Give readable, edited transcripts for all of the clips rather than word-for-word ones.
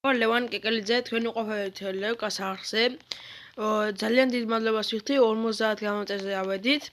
ლევან კეკელიძე, თქვენ უყოფებით ლევკას არხზე. ძალიან დიდ მადლობას ვიხდი 50 გამომწერზე ავედით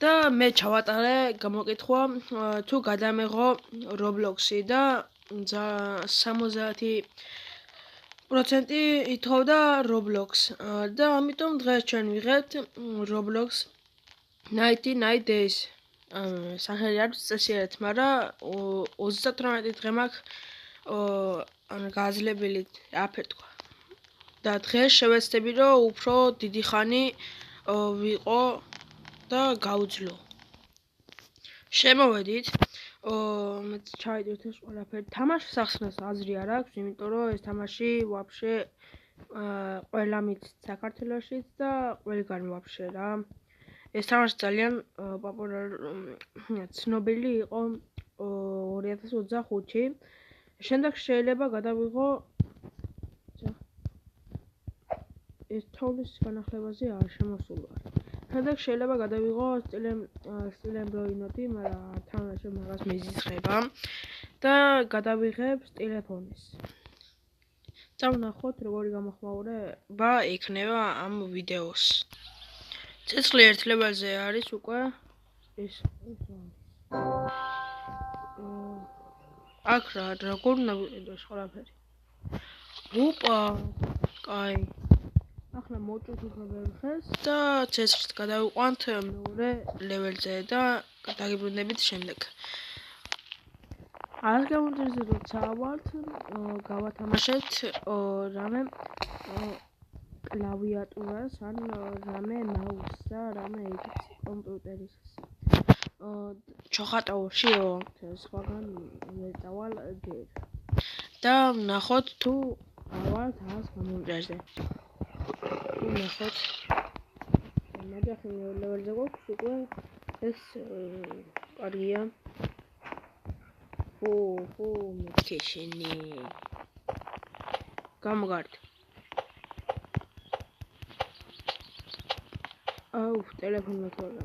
და მე ჩავატარე გამოკითხვა თუ გადამეღო Roblox-ი და 70% ითხოვდა Roblox და ამიტომ დღეს ჩვენ ვიღებთ Roblox Night Days. სახელი არის წესიერად, მაგრამ 38 დღე მაქვს გაძლებელი აფერ თქვა. და დღეს შევეცდები რომ უფრო დიდი ხანი ვიყო და გავძლო. შემოვედით. მე ჩავიდეთ ეს ყველაფერი. თამაშის ახსნას აზრი არ აქვს, იმიტომ რომ ეს თამაში ვაფშე ყველა მიცით საქართველოშიც და ყველგან ვაფშე რა. ეს თამაში ძალიან ცნობილი იყო 2025-ში. შემდეგ შეიძლება გადავიღო ეს თოვლის განახლებაზე არ შემოსულა. შემდეგ შეიძლება გადავიღო სტილემბროინოთი, მაგრამ თამაში მაგას მიზისხება და გადავიღებ ტელეფონის. წავნახოთ როგორი გამოხმაურება იქნება ამ ვიდეოს. ცეცხლი ერთ ლეველზე არის უკვე ეს აქ რა როგორ უნდა ვიყიდოს ყველაფერი. ოპა, კაი. ახლა მოჭუთ ხეს და ცეცხლს გადავიყვანთ მეორე ლეველზე და დაგიბრუნდებით შემდეგ. არ გამომწერზე როცა ვართ, გავათამაშეთ რამე კლავიატურას ან რამე მაუსს და რამე ეგეთი კომპიუტერის. ჩოხატაურში სხვაგან ვეწავალ ჯერ. და ნახოთ თუ ვართ ას გამომწერზე. ნახოთ. მაგახი ლეველზე გვაქვს უკვე ეს კარგია. მეთქეშენი. გამოგარდ. ტელეფონი მოთხოვნა.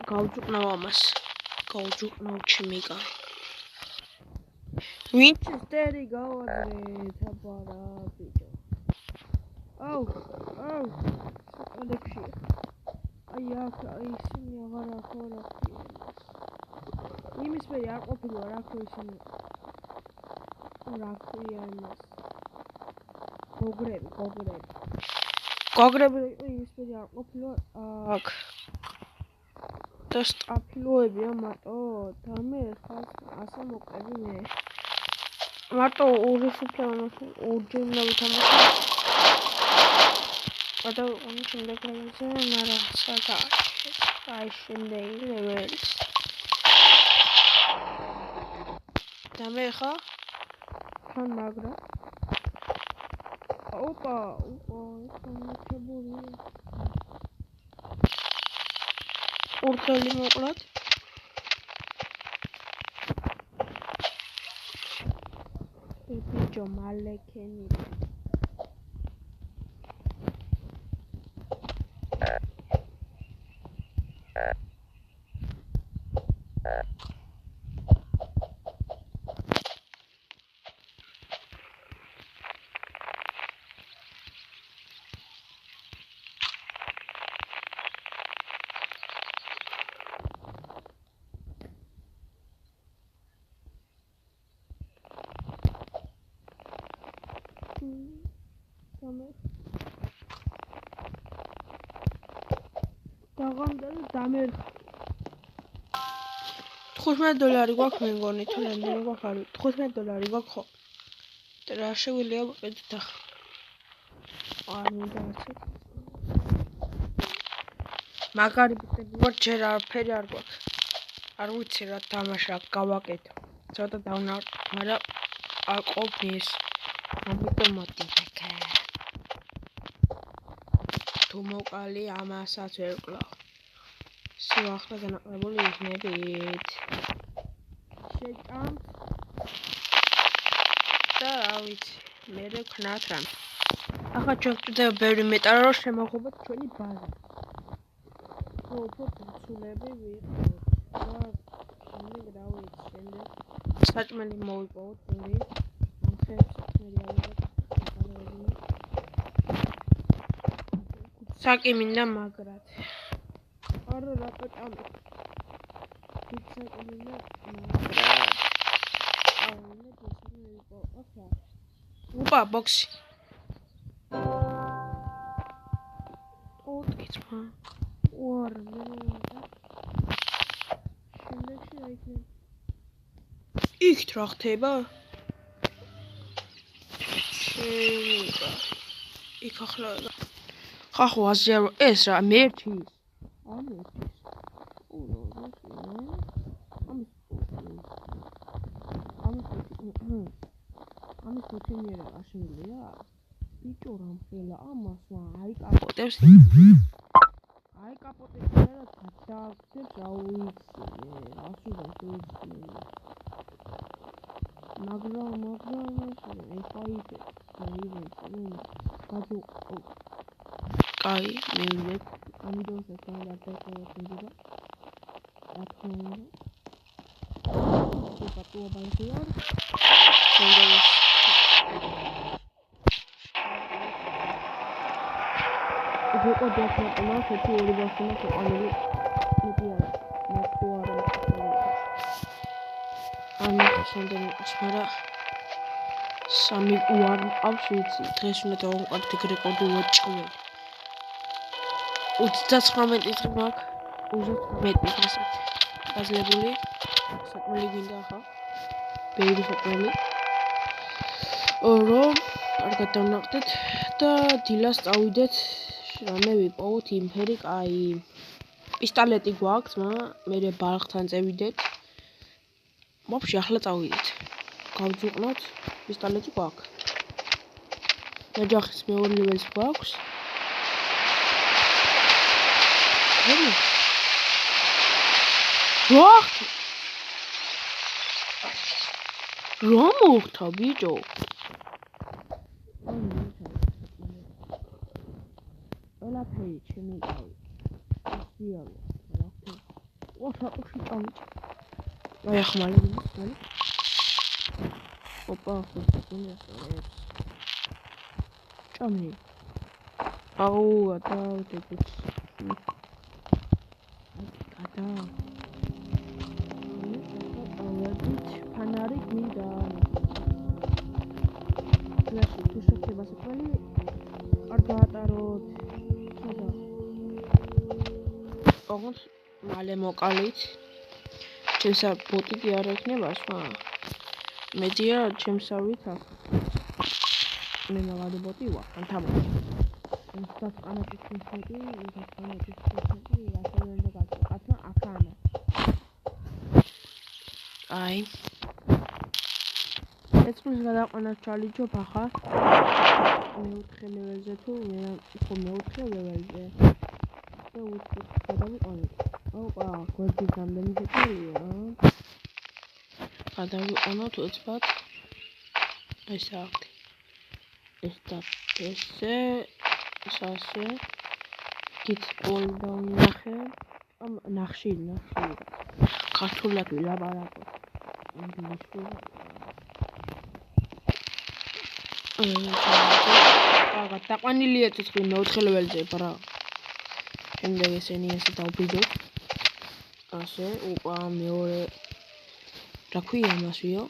გავჯუყნავ ამას. გავჯუყნავ ჩიმიკა. ვინჩესტერი გავაძრეთ აბარა ბიჭო. ალექსი. აი ისინი აღარ ახორაფიენ. იმის მე არ ყოფილა რა ხო ისინი. რა ქვია იმას. გოგრები იმის მე არ ყოფილა აქ. და სტაფილოებია მარტო და მე ხალ ასე მოყევი მე. მარტო ორი სუფრამას ორჯერ უნდა ვითამაშო. გადავყვანი შემდეგ ლეველზე, მაგრამ საგაჩი. აი შემდეგი ლეველი. და მე ხა თან მაგრა. ოპა, შემოჩებული. ორთელი მოკლათ. ბიჭო მალეკენი. დამერხ $15 გვაქვს მე მგონი თუ რამდენი გვაქვს არ ვიცი $15 გვაქვს ხო და რა შეგვიძლია ვიყიდეთ ახლა არ მინდა ასე მაგარი ბიტები ვარ ჯერ არაფერი არ გვაქვს არ ვიცი რა თამაშია გავაკეთო ცოტა დავნავთ მაგრამ არ ყოფნის ამიტომ მოდიდგა თუ მოკალი ამასაც ვერ ვკლავ ახლა განაყრებული იქნებით. შეჭამ და რა ვიცი, მე ვქნათ რამ. ახლა ჩვენ ვწვდები ბევრი მეტალა რომ შემოღობოთ ჩვენი ბაზა. უფრო ფუცულები ვიყო. და შემდეგ რა ვიცი, შემდეგ საჭმელი მოვიპოვოთ ბევრი ამხეებს საჭმელი ალბათ საკი მინდა მაგრად არა რატო ჭამე საჭმელი მინდა მაგრად ოპა ბოქსი ოტკიცმა უარა მეროდა შემდეგში რა იქნება იქით რა ხდება შემიგა იქ ახლა ხახო აზია ეს რა მერთვის ამერთვის ამის პოტენიერა აშენილია ბიჭო რამხელა ამას აი კაპოტებს აი კაპოტებს და გადააგდებს რა ვიცი რაში გავიცი მაგრამ ეხა იდე გაჯო კაი მივიდეთ ამიტომ ეს განაცხადება რა თქმა უნდა პატუა ბანკიარ ზოგადად ახლა ხეთი ორი ბავშვია შეყვანილი მიდიარა მოყواره ანუ შემდეგი ისმარა სამი უარ მყავს ვიცი დღეს უნდა დავუყარდეთ რეკორდი ვაჭყვე 39 წუთი მაქვს 39 წუთი გაძლებული საჭმელი გინდა ახლა ბევრი საჭმელი რომ არ გადავნახდეთ და დილას წავიდეთ რამე ვიპოვოთ იმფერი კაი პისტოლეტი გვაქვს მე ბალხთან წევიდეთ ვაფშე ახლა წავიდეთ გავძუყნოთ პისტოლეტი გვაქვს ნაჯახის მეორე ლეველს გვაქვს რა მოხდა ბიჭო ყველაფერი ჩემი გავი ისიარო რა ხდება ოშაკში წავიდე აი ახმალე ოპა ხუთი ჭამნი აუ გადავდებით ფანარი გინდა ფლეში თუ შექება საქმე არ გაატაროთ ხოდა ოღონდ მალე მოკალით ჩემსა ბოტი არ ექნება სხვა მედია ჩემსავით აქ მე მაგარი ბოტი ვარ ანთამო ინსტას ყანაჭის ფუნქცია ინსტას ყანაჭის ფუნქცია ასე უნდა გაკეთო აქანა აი ეცმის გადაყვანა ჩალიჯობ ახლა მეოთხე ლეველზე თუ მე ხო მეოთხე ლეველზე და უცხო გადავიყვანეთ ოპა გვერდის რამდენი შეჭრილია გადავიყვანოთ უცბად ეს აქ ეს და ესე სასე გით პოლ დავნახე ამ ნახში ქართულად ვილაპარაკო ინგლისურად აგა დაყვანილია ცოცხლი მეოთხე ლეველზე ბრა შემდეგ ესენი ასე დავბიჯოთ ასე ოპა მეორე რა ქვია მასვიო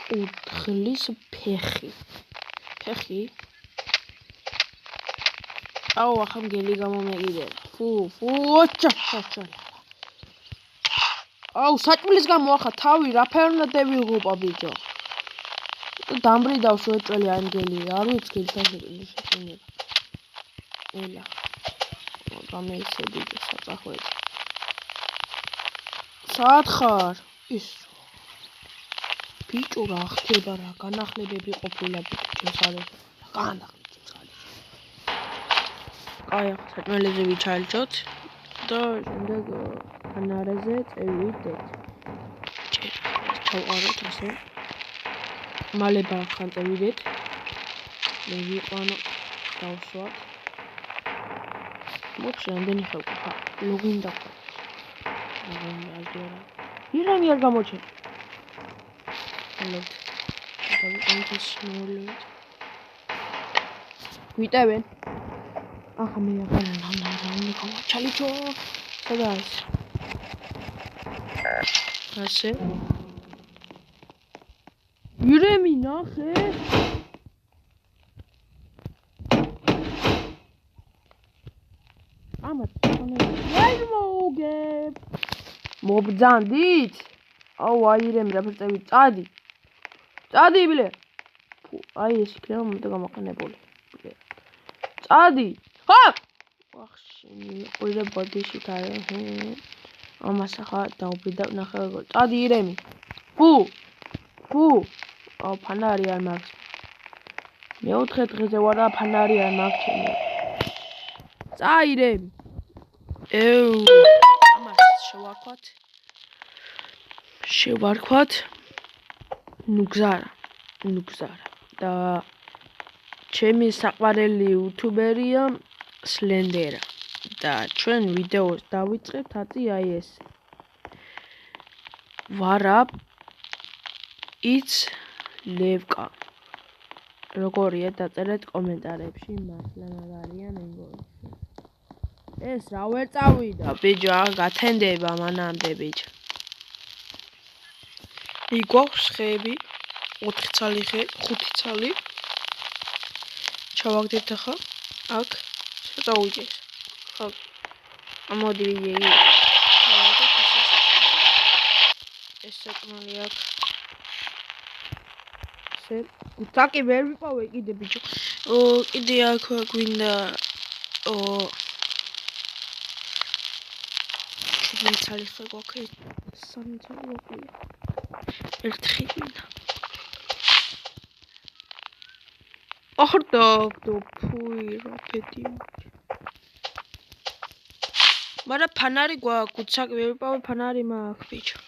კუთხლის ფეხი აუ ახლა მგელი გამომეკიდე ფუ ოჩა აუ საჭმლის გამო ახლა თავი რაფერ უნდა დევიღუპა ბიჭო დამბრიდავ შეჭველი ანგელი არ ვიცი გილსაშენება ელა გამეიცედი საფახვედი სათხარ ის ბიჭო რა ხდება რა განახლებები ყოფილა ჩემს არის განახლებ ჩემს არის აი ახლა საჭმელებზე ვიჩაილჩოთ და შემდეგ ფანარეზე წევიდეთ ჩავყაროთ ასე მალე ბალხთან წევიდეთ მე ვიყვანო დავსვათ მოხშე რამდენი ხევკა ლოგინ დაკვა აგერა ირემი არ გამოჩენ. ალბათ. დავიყენებ ეს მოვლენით. ვიტევენ. ახლა მე რაუნდი გამოჩალიჩო. სადა არის? ასე. ირემი ნახე. ამათ ვერ მოგებ. მობძანდით? აუ აი ირემი რა ფერწევი წადი. წადი ბლე. აი ეს იქნება მომდა გამოყენებული. ბლე. წადი. ხა! ვახშინი, ყურე ბოდიში თარე. ამას ახლა დაუბრიდა ნახე როგორ. წადი ირემი. ფუ. აუ ფანარი არ მაქვს. მეოთხე დღეზე ვარ და ფანარი არ მაქვს ჩემი. წაირემი. ამას შევარქვათ. ნუ გზარა. და ჩემი საყვარელი იუთუბერია სლენდერა. და ჩვენ ვიდეოს დავიწყებთ აწი აი ეს. ვარაბ იც ლევკა. როგორია დაწერეთ კომენტარებში, მართლა მაგარია მეგობრებო. ეს რა ვერ წავიდა, ბიჭო, გათენდება მანამდე, ბიჭო. იგვაქვს ხეები, 4 ცალი ხე, 5 ცალი. ჩავაგდებთ ახლა, აქ, წავიდეს. ხო. ამოდი ვიეი. ეს საკმალი აქ. ესე, გუთაკი ვერ ვიპოვე კიდე, ბიჭო. კიდე აქ გვინდა ცალი ხე გვაქვს, 3 ცალი გვაქვს. ერთი მინდა. აჰდო ფუი რა პეტი. მაგრამ ფანარი გვაქვს, გუცაკი ვერ ვიპოვე, ფანარი მაქვს, ბიჭო.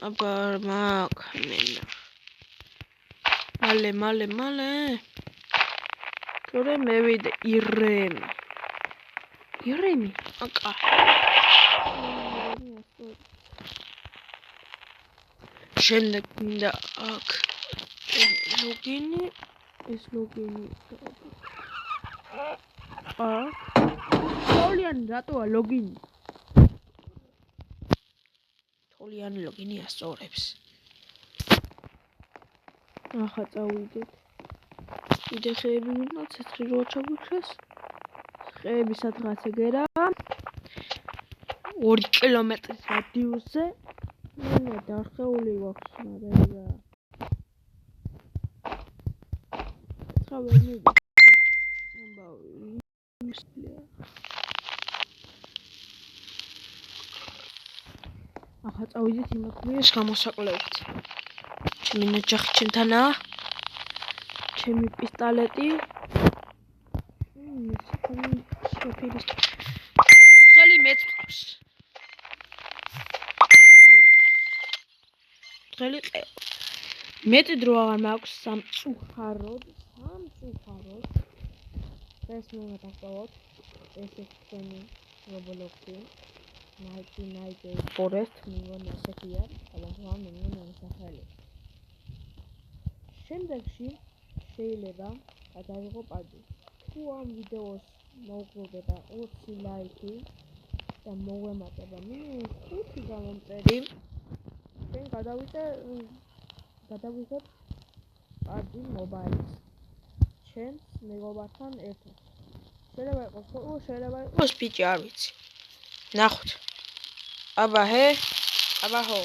აბა მაქვს მენა. მალე. თორემ მე ვიდე ირემი. აკა. შემდეგ მინდა აქ ლოგინი. ეს ლოგინი. თოლიანი რატოა ლოგინი? თოლიანი ლოგინი ასწორებს. ახლა წავიდეთ. კიდე ხეები უნდა ცეცხლი რო ჩაგვიქრეს. ხეები სადღაც ეგერა. 2 კილომეტრის რადიუსზე. მე დარხეული გვაქვს მაგრამ ხავერ მიდი. ახლა წავიდეთ იმათმიეს გამოსაკლებად. ჩემი ნაჯახი ჩემთანაა. ჩემი პისტოლეტი. უძელი მეც ყავს. უძელი ყე. მეტი დრო აღარ მაქვს სამწუხაროდ. ეს მომატახოთ. ეს ჩვენი რობოლოქსი. Night Forest მიგონა ასეთია, ალბათ მიგონა სახელი. შემდეგში შეიძლება გადავიღო პადი. თუ ამ ვიდეოს მოგგება 20 ლაიქი და მოვემატება მინიმუმ 5 გამომწერი, ჩვენ გადავიღებ პადი მობაილს. ჩემს მეგობართან ერთად. შეიძლება იყოს ხო, შეიძლება იყოს ბიჭი, არ ვიცი. ნახოთ. აბა ჰე, აბა ჰო.